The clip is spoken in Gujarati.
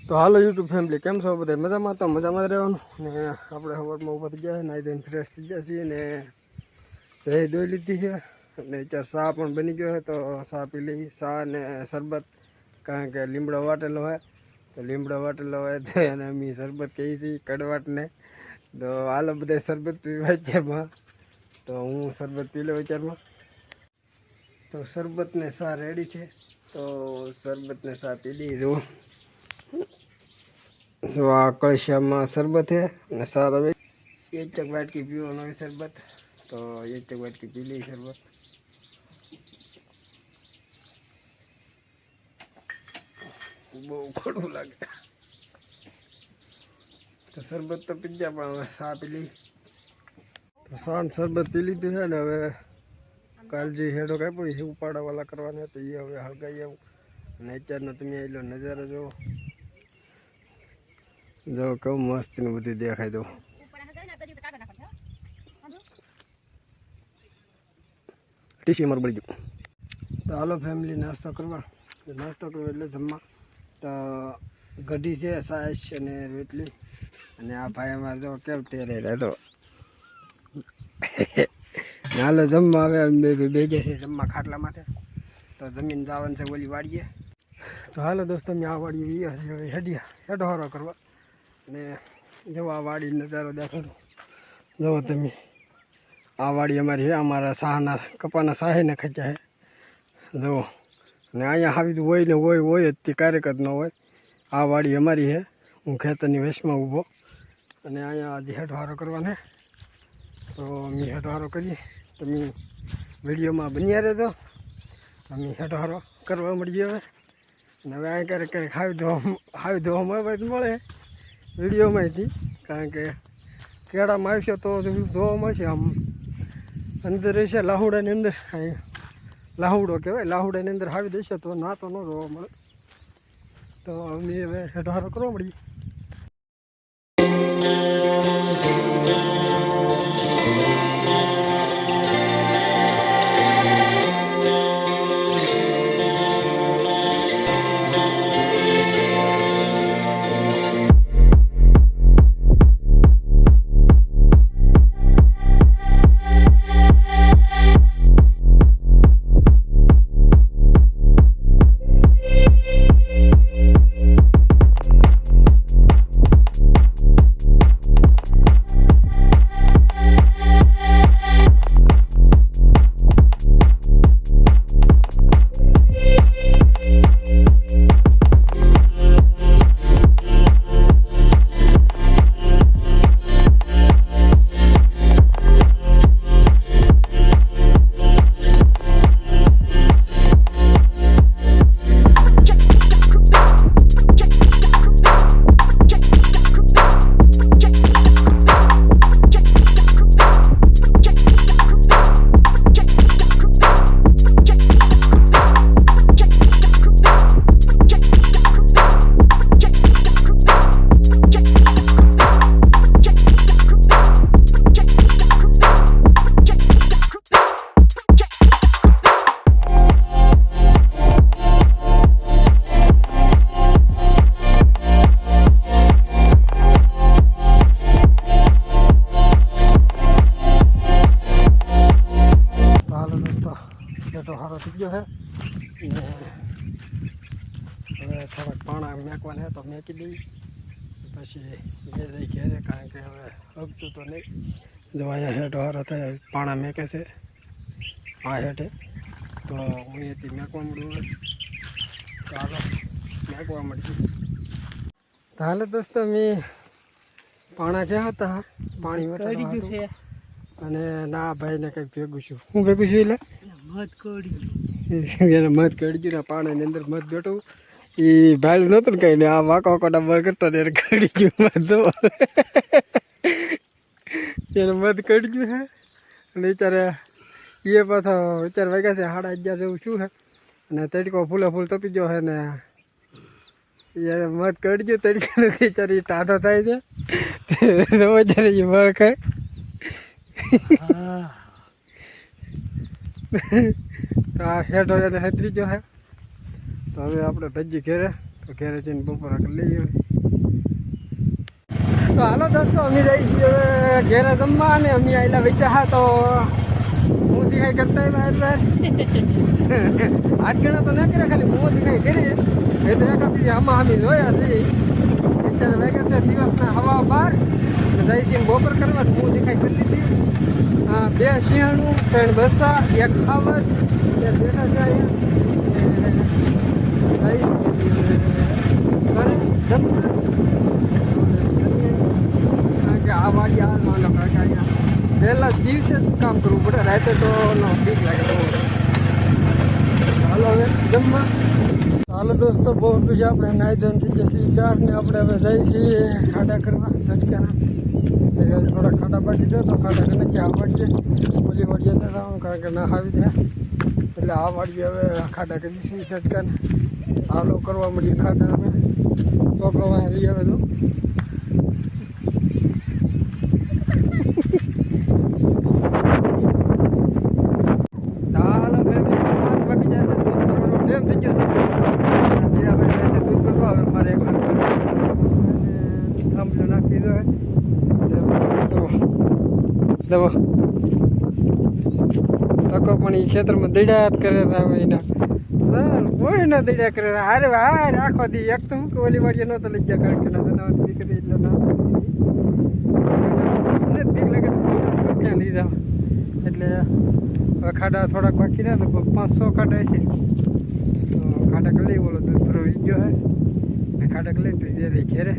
તો હાલો યુટ્યુબ ફેમિલી, કેમ છો બધા? મજામાં? તો મજામાં જ રહેવાનું ને. આપણે સવારમાં ઉપર થઈ ગયા, નાઈ ધોઈને ફ્રેશ થઈ ગયા છીએ ને દહીં દોઈ લીધી છે અને ચાર ચા પણ બની ગયો છે. તો ચા પી લઈ, ચા ને શરબત, કારણ કે લીમડો વાટેલો હોય તો લીમડો વાટેલો હોય તો એને અમે શરબત કહીએ છીએ કડવાટને. તો હાલો બધા શરબત પીવા અત્યારમાં, તો હું શરબત પી લઉં અત્યારમાં. તો શરબતને ચા રેડી છે, તો શરબતને ચા પી લઈ જુઓ. તો આ કળશિયામાં શરબત છે અને સાર હવે એક ચક વાટકી પીવાનો હોય શરબત, તો એક ચક વાટકી પી લઈ શરબત. બહુ ખોટું લાગે તો શરબત તો પી ગયા, પણ હવે ચા પી લઈ. તો ચા ને શરબત પી લીધું છે ને હવે કાલ જે હેડો કાપ્યો છે ઉપાડાવાળા કરવાના, તો એ હવે હળગાઈ આવું. અને અત્યારનો તમે આવેલો નજારો જોવો, જો કેવું મસ્તીનું બધું દેખાય. તો ટીસી મારું બળી ગયું. તો હાલો ફેમિલી નાસ્તો કરવા એટલે જમવા. તો ગઢી છે, સાસ અને રોટલી, અને આ ભાઈ અમારે જો કેમ ટેરે રહેતો. હાલો જમવા આવે બે છે જમવા ખાટલા માટે. તો જમીન જવાનું છે ઓલી વાડીએ. તો હાલો દોસ્તો, મેં આ વાડી હશે હવે હેડો હારો કરવા. ને જો આ વાડી નજારો દેખાડો, જુઓ તમે. આ વાડી અમારી છે, અમારા શાહના કપાના શાહીને ખચ્યા છે, જુઓ. અને અહીંયા આવી તો હોય ને હોય જ તે ક્યારેક જ ન હોય. આ વાડી અમારી છે, હું ખેતરની વેશમાં ઊભો, અને અહીંયા આજે હેઠવારો કરવાનો. તો અમે હેઠવારો કરીએ, તમે વિડીયોમાં બન્યા રહેજો. અમે હેઠવારો કરવા મળીએ હવે. અને હવે અહીં ક્યારેક હાવી ધોવામાં મળે વિડીયોમાંથી, કારણ કે કેળામાં આવશે તો જોવા મળશે. આમ અંદર રહેશે લાહુડાની અંદર, લાહુડો કહેવાય, લાહુડાની અંદર હાવી દેશે તો ના તો ન જોવા મળે. તો અમે હવે હેઠવારો કરવા મળીએ. થઈ ગયો છે ને હવે થોડાક પાણા મેકવાના તો મેકી દઈ, પછી ઘેરે ઘેરે, કારણ કે હવે હગતું તો નહીં. જો અહીંયા હેઠો હારો થાય પાણા મેકે છે આ હેઠે, તો હું અહીંયાથી મેકવા મળ્યું. ચાલો મેકવા મળશે. તો હાલો દોસ્તો, મેં પાણા ગયા હતા પાણી વટાડી ગયું છે, અને ના ભાઈને કંઈક ભેગું છું. હું ભેગું છું એટલે મધ કડી એને મધ કડી ગયું ને પાણીની અંદર મધ બેઠું એ ભાડું નહોતું ને કંઈ. આ વાંકા વાંકા બર કરતો ને એને કડી ગયું મધ, એને મધ કડી ગયું છે. અને વિચારે એ પાછો વિચાર વાગ્યા છે 11:30 જેવું શું છે, અને તડકો ફૂલે ફૂલ તપી ગયો છે ને એને મધ કડી ગયું. તડકો નથી વિચારી ટાઢો થાય છે વિચારે એ મળ ખાય. તો આ હેઠો એને હેતરી ગયો છે. તો હવે આપણે ભજી ઘેરે, તો તો ઘેરે જઈને બપોરા કરી લઈએ. તો હાલો દોસ્તો અમે જઈએ છીએ હવે ઘેરે જમવા અને અમે આવેલા વિચાર તો હું દિખાઈ કરતા બહાર આજ ગણા તો ના કરે ખાલી હું દિખાઈ કરી એ તો એકાદી આમાં અમે જોયા છે. અત્યારે વાગે છે દિવસના હવા 12 જઈ છીએ બપોર કરવા હું દિખાઈ કરી દીધી. હા 2 સિંહણું 3 બસ્સા 1 ખાવત 2 બેઠા જાય આ વાડી આ પહેલા દિવસે જ કામ કરવું પડે રાતે તો બીક લાગે. હાલો હવે જમવા. હાલો દોસ્તો બહુ પછી આપણે નાઈ ધોઈને થઈ ગયા છીએ ચાર ને આપણે હવે જઈએ છીએ ખાડા કરવા ઝટકાના. થોડા ખાડા બાકી છે તો ખાડા કરીને આ વાડીએ ઓલી વાડીએ ન જવાનું કારણ કે ના આવી દે એટલે આ વાડીએ હવે ખાડા કરી છીએ ઝટકાને. હાલો કરવા મળીએ ખાડા હવે છોકરો આવી હવે તો એમ થઈ જશે આપણે જશે દૂધ કરવા. હવે મારે એક થાંભલો નાખી દો દવા તકો પણ એ ખેતરમાં દઈડા જ કરે એના કોઈ ના દઈડા કરે. હારે હાર આખો દી એક તો હું કે ઓલી વાડીએ નહોતો લઈ ગયા કારણ કે ના જનાવર બીક હતી એટલે ના બીક લાગે તો ક્યાં લઈ જાવ એટલે હવે ખાડા થોડાક બાકી રહ્યા તો 500 ખાડા છે. ખાડા કરી લઈ બોલો દૂધ ભરવી ગયો હે ખાડા કરી લઈને ઘેરે